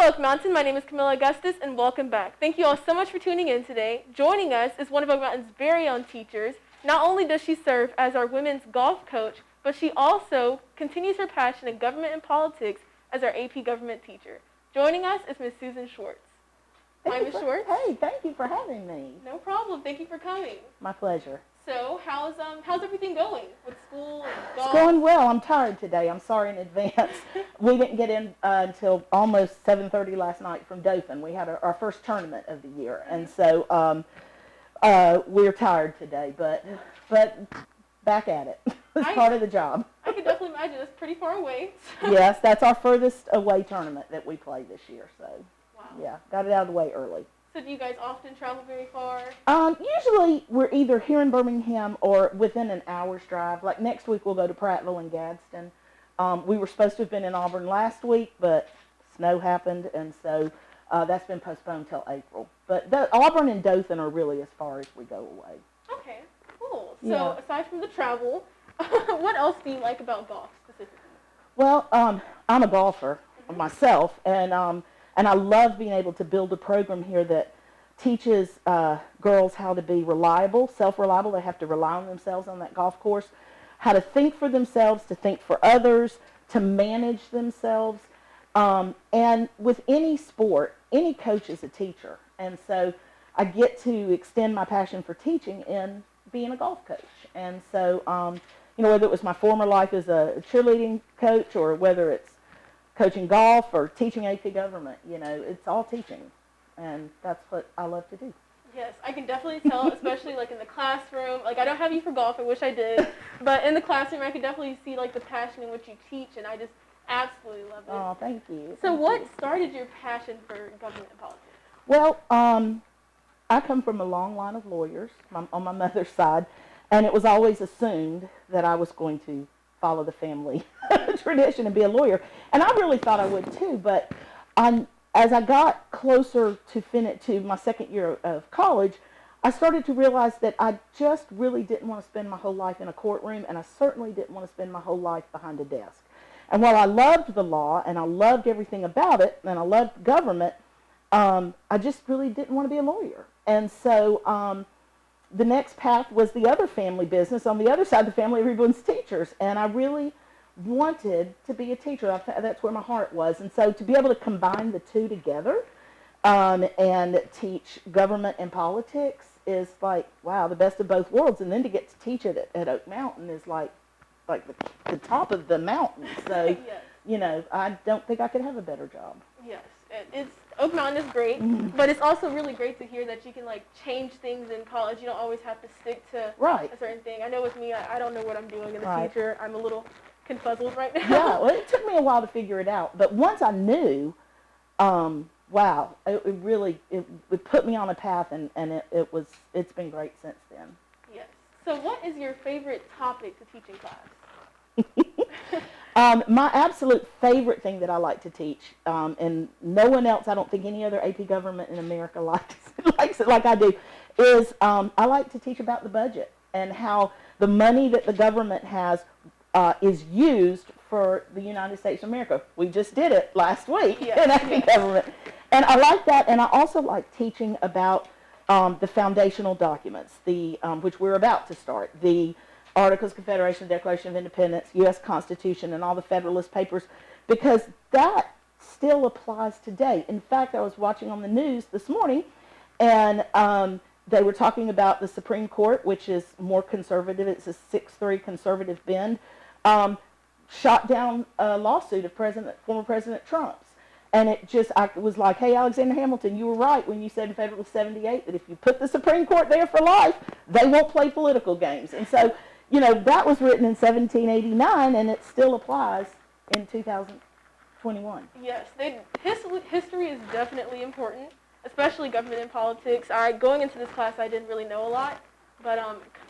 Oak Mountain, my name is Camilla Augustus, and welcome back. Thank you all so much for tuning in today. Joining us is one of Oak Mountain's very own teachers. Not only does she serve as our women's golf coach, but she also continues her passion in government and politics as our AP government teacher. Joining us is Ms. Susan Schwartz. Hi, Ms. Schwartz. Hey, thank you for having me. No problem. Thank you for coming. My pleasure. So, how's everything going with school and golf? It's going well. I'm tired today. I'm sorry in advance. We didn't get in until almost 7:30 last night from Dothan. We had our first tournament of the year, and so we're tired today. But back at it. It's part of the job. I can definitely imagine. It's pretty far away. Yes, that's our furthest away tournament that we play this year. So wow. Yeah, got it out of the way early. So do you guys often travel very far? Usually we're either here in Birmingham or within an hour's drive. Like next week we'll go to Prattville and Gadsden. We were supposed to have been in Auburn last week, but snow happened, and so that's been postponed till April. But Auburn and Dothan are really as far as we go away. Okay, cool. So Yeah. aside from the travel, what else do you like about golf specifically? Well, I'm a golfer myself, and I love being able to build a program here that teaches girls how to be reliable, self-reliable. They have to rely on themselves on that golf course, how to think for themselves, to think for others, to manage themselves. And with any sport, any coach is a teacher. And so I get to extend my passion for teaching in being a golf coach. And so, whether it was my former life as a cheerleading coach or whether it's coaching golf or teaching AP government, it's all teaching, and that's what I love to do. Yes, I can definitely tell, especially like in the classroom. Like I don't have you for golf, I wish I did, but in the classroom I can definitely see like the passion in which you teach, and I just absolutely love it. Oh, thank you. So Thank what you. started your passion for government and politics? Well, I come from a long line of lawyers on my mother's side, and it was always assumed that I was going to follow the family tradition and be a lawyer. And I really thought I would too, but as I got closer to my second year of college, I started to realize that I just really didn't want to spend my whole life in a courtroom, and I certainly didn't want to spend my whole life behind a desk. And while I loved the law and I loved everything about it and I loved government, I just really didn't want to be a lawyer. And so the next path was the other family business. On the other side of the family, everyone's teachers. And I really wanted to be a teacher. That's where my heart was. And so to be able to combine the two together and teach government and politics is like, wow, the best of both worlds. And then to get to teach it at Oak Mountain is like the top of the mountain. So, Yes. I don't think I could have a better job. Yes, Oak Mountain is great, but it's also really great to hear that you can like change things in college. You don't always have to stick to Right. a certain thing. I know with me, I don't know what I'm doing in the Right. future. I'm a little confuzzled right now. Yeah, well, it took me a while to figure it out, but once I knew, wow, it put me on a path, and it's been great since then. Yes. So what is your favorite topic to teach in class? My absolute favorite thing that I like to teach, and no one else, I don't think any other AP government in America likes it like I do, is I like to teach about the budget and how the money that the government has is used for the United States of America. We just did it last week in AP government. And I like that, and I also like teaching about the foundational documents, which we're about to start, the Articles of Confederation, Declaration of Independence, U.S. Constitution, and all the Federalist Papers, because that still applies today. In fact, I was watching on the news this morning, and they were talking about the Supreme Court, which is more conservative. It's a 6-3 conservative bend, shot down a lawsuit of former President Trump's. And I was like, hey, Alexander Hamilton, you were right when you said in Federalist 78 that if you put the Supreme Court there for life, they won't play political games. And so, that was written in 1789, and it still applies in 2021. Yes, history is definitely important, especially government and politics. Going into this class, I didn't really know a lot, but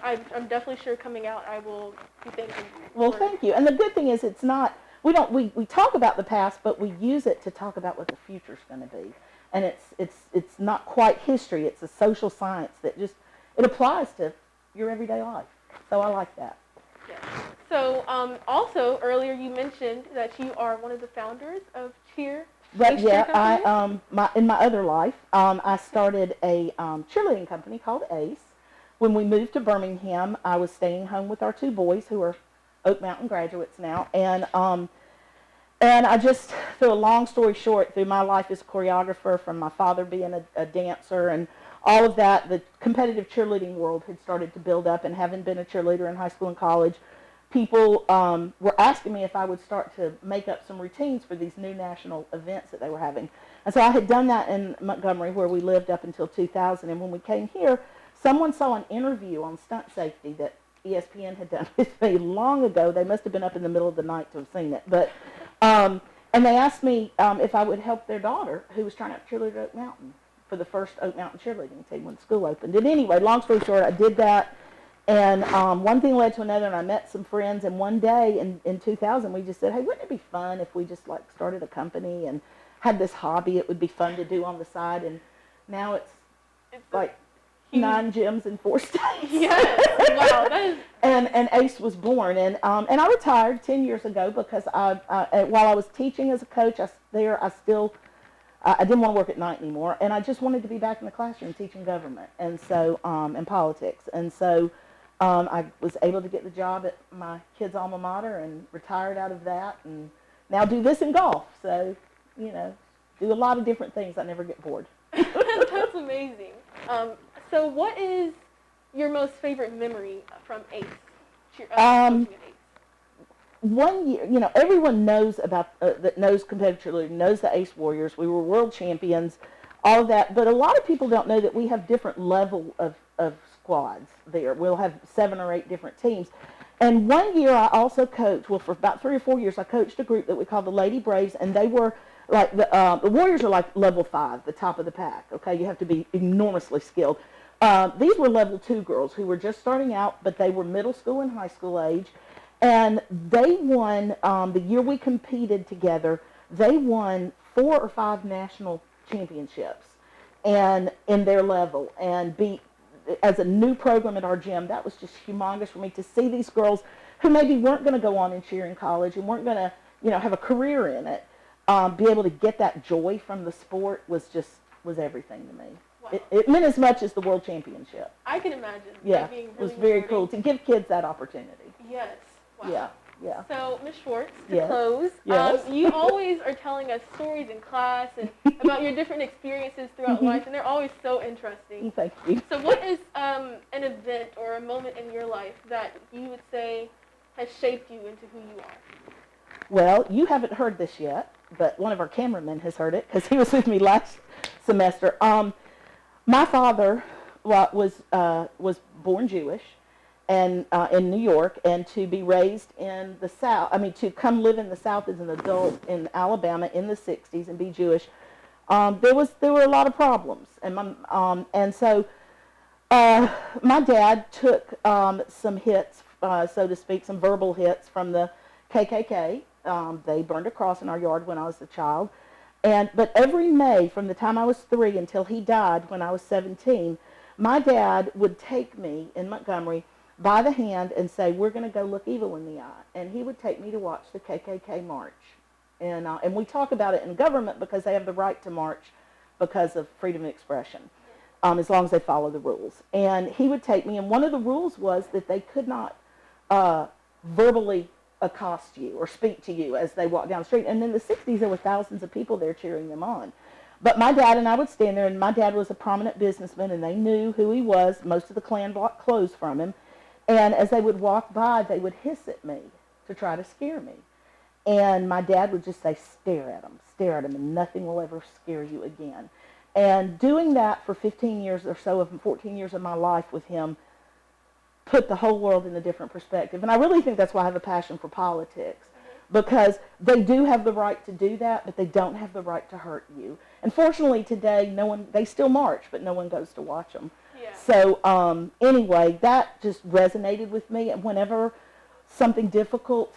I'm definitely sure coming out I will be thankful. Well, thank you. And the good thing is it's not, we talk about the past, but we use it to talk about what the future's going to be. And it's not quite history, it's a social science that it applies to your everyday life. So I like that. Yes. So also earlier you mentioned that you are one of the founders of But Cheer yeah, company? in my other life, I started a cheerleading company called Ace. When we moved to Birmingham, I was staying home with our two boys who are Oak Mountain graduates now, and I just, through a long story short, through my life as a choreographer, from my father being a dancer and all of that, the competitive cheerleading world had started to build up. And having been a cheerleader in high school and college, people were asking me if I would start to make up some routines for these new national events that they were having. And so I had done that in Montgomery, where we lived up until 2000. And when we came here, someone saw an interview on stunt safety that ESPN had done with me long ago. They must have been up in the middle of the night to have seen it. But and they asked me if I would help their daughter, who was trying out cheerleader at Oak Mountain, for the first Oak Mountain cheerleading team when the school opened. And anyway, long story short, I did that. And one thing led to another, and I met some friends. And one day in 2000, we just said, hey, wouldn't it be fun if we just like started a company and had this hobby it would be fun to do on the side? And now it's like 9 gyms in 4 states. Yes, wow, that is. And Ace was born, and I retired 10 years ago because while I was teaching as a coach, I didn't want to work at night anymore, and I just wanted to be back in the classroom teaching government, and so and politics, and so I was able to get the job at my kid's alma mater and retired out of that, and now do this in golf. So do a lot of different things. I never get bored. That's amazing. So what is your most favorite memory from Ace? Coaching at Ace? One year, everyone knows about that knows competitive cheerleading, knows the Ace Warriors. We were world champions, all of that. But a lot of people don't know that we have different level of squads there. We'll have 7 or 8 different teams. And one year I also coached, well, for about 3 or 4 years, I coached a group that we called the Lady Braves, and they were like the Warriors are like level 5, the top of the pack. Okay, you have to be enormously skilled. These were level 2 girls who were just starting out, but they were middle school and high school age, and they won the year we competed together. They won 4 or 5 national championships, and in their level, and beat as a new program at our gym. That was just humongous for me to see these girls who maybe weren't going to go on and cheer in college and weren't going to have a career in it. Be able to get that joy from the sport was everything to me. Wow. It meant as much as the world championship. I can imagine. Yeah, That being it was really very cool to give kids that opportunity. Yes. Wow. Yeah, yeah. So, Ms. Schwartz, to Yes. close, Yes. you always are telling us stories in class and about your different experiences throughout life, and they're always so interesting. Thank you. So what is an event or a moment in your life that you would say has shaped you into who you are? Well, you haven't heard this yet, but one of our cameramen has heard it because he was with me last semester. My father was born Jewish, and in New York, and to be raised in the South. I mean, to come live in the South as an adult in Alabama in the '60s and be Jewish. There were a lot of problems, and so my dad took some hits, so to speak, some verbal hits from the KKK. They burned a cross in our yard when I was a child. But every May, from the time I was 3 until he died when I was 17, my dad would take me in Montgomery by the hand and say, we're going to go look evil in the eye. And he would take me to watch the KKK march. And we talk about it in government because they have the right to march because of freedom of expression, as long as they follow the rules. And he would take me, and one of the rules was that they could not verbally accost you or speak to you as they walked down the street. And in the 60s, there were thousands of people there cheering them on. But my dad and I would stand there, and my dad was a prominent businessman, and they knew who he was. Most of the Klan bought clothes from him. And as they would walk by, they would hiss at me to try to scare me. And my dad would just say, stare at them, and nothing will ever scare you again. And doing that for 15 years or so, 14 years of my life with him, put the whole world in a different perspective. And I really think that's why I have a passion for politics, because they do have the right to do that, but they don't have the right to hurt you. And fortunately today, they still march, but no one goes to watch them. Yeah. So anyway, that just resonated with me. And whenever something difficult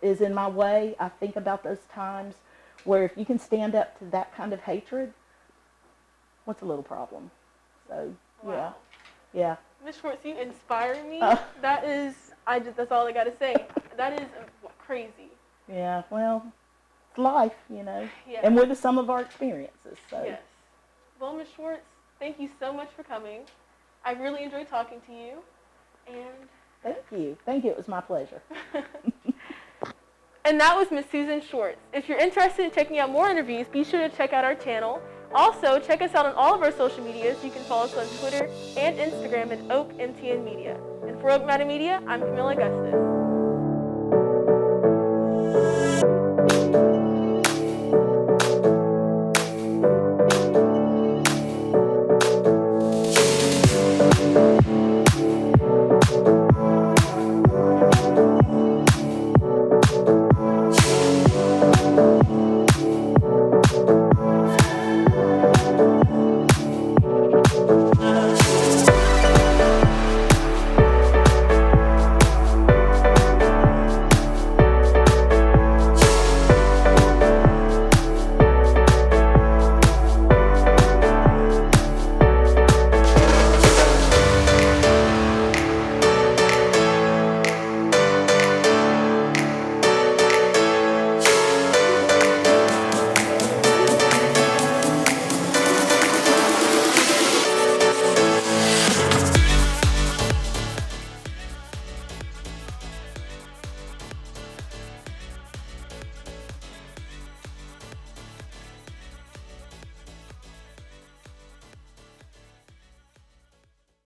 is in my way, I think about those times where if you can stand up to that kind of hatred, what's a little problem? So, Wow. yeah. Ms. Schwartz, you inspire me. That's all I got to say. That is crazy. Yeah, well, life, Yeah. and we're the sum of our experiences. So. Yes. Well, Ms. Schwartz, thank you so much for coming. I really enjoyed talking to you. And Thank you. It was my pleasure. And that was Ms. Susan Schwartz. If you're interested in checking out more interviews, be sure to check out our channel. Also, check us out on all of our social medias. You can follow us on Twitter and Instagram at OakMTN Media. And for Oak Mountain Media, I'm Camilla Augustus.